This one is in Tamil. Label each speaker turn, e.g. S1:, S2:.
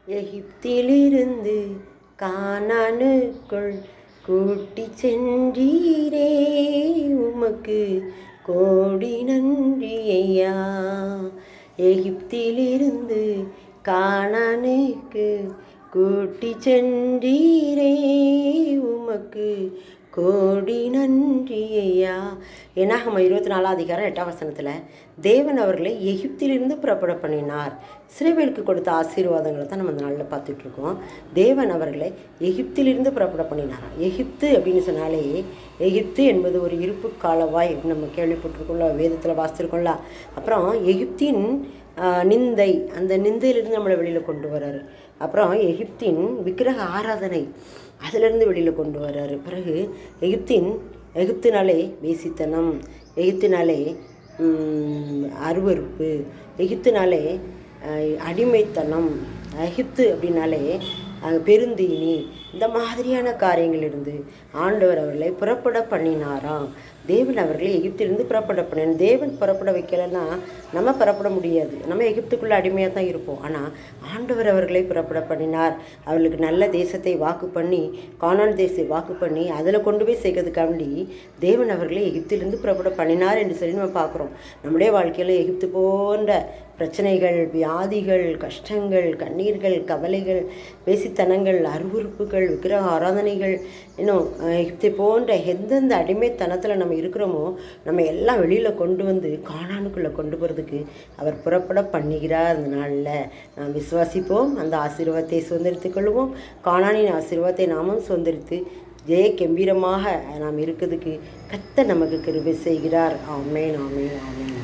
S1: எகிப்திலிருந்து கானானுக்குள் கூட்டி சென்றீரே, உமக்கு கோடி நன்றி ஐயா. எகிப்திலிருந்து கானானுக்கு கூட்டி சென்றீரே, உமக்கு கோடி நன்றி ஐயா. என்னாகம 24:8 தேவன் அவர்களை எகிப்திலிருந்து புறப்பட பண்ணினார். இஸ்ரவேலுக்கு கொடுத்த ஆசீர்வாதங்களை தான் நம்ம அந்த நாளில் பார்த்துட்ருக்கோம். தேவன் அவர்களை எகிப்திலிருந்து புறப்பட பண்ணினாராம். எகிப்து அப்படின்னு சொன்னாலே, எகிப்து என்பது ஒரு இருப்பு காலவாய் நம்ம கேள்விப்பட்டிருக்கோம்ல, வேதத்தில் வாசிச்சிருக்கோம்ல. அப்புறம் எகிப்தின் நிந்தை, அந்த நிந்தையிலிருந்து நம்மளை வெளியில் கொண்டு வர்றாரு. அப்புறம் எகிப்தின் விக்கிரக ஆராதனை, அதிலிருந்து வெளியில் கொண்டு வர்றாரு. பிறகு எகிப்தினாலே வேசித்தனம், எகிப்தினாலே அருவறுப்பு, எகிப்தினாலே அடிமைத்தனம், எகிப்து அப்படின்னாலே பெருந்தீனி, இந்த மாதிரியான காரியங்கள் இருந்து ஆண்டவர் அவர்களை புறப்பட பண்ணினாராம். தேவன் அவர்களை எகிப்திலிருந்து புறப்பட பண்ணினார். தேவன் புறப்பட வைக்கலைன்னா நம்ம புறப்பட முடியாது. நம்ம எகிப்துக்குள்ளே அடிமையாக தான் இருப்போம். ஆனால் ஆண்டவர் அவர்களை புறப்பட பண்ணினார். அவர்களுக்கு நல்ல தேசத்தை வாக்கு பண்ணி, கானான் தேசத்தை வாக்கு பண்ணி அதில் கொண்டு போய் சேர்க்கறதுக்காண்டி தேவன் அவர்களை எகிப்திலிருந்து புறப்பட பண்ணினார் என்று சொல்லி நம்ம பார்க்குறோம். நம்முடைய வாழ்க்கையில் எகிப்து போன்ற பிரச்சனைகள், வியாதிகள், கஷ்டங்கள், கண்ணீர்கள், கவலைகள், பேசித்தனங்கள், அருவறுப்புகள், விக்கிரக ஆராதனைகள், இன்னும் எகிப்தை போன்ற எந்தெந்த அடிமைத்தனத்தில் நம்ம இருக்கிறோமோ நம்ம எல்லாம் வெளியில் கொண்டு வந்து கானானுக்குள்ளே கொண்டு போகிறதுக்கு அவர் புறப்பட பண்ணுகிறார். அந்த நாளில் நாம் விசுவாசிப்போம், அந்த ஆசீர்வாதத்தை சுதந்திரித்துக் கொள்வோம். கானானின் ஆசீர்வாதத்தை நாமும் சுதந்திரித்து ஜெய கம்பீரமாக நாம் இருக்கிறதுக்கு கர்த்தர் நமக்கு கிருபை செய்கிறார். ஆமென், ஆமென், ஆமென்.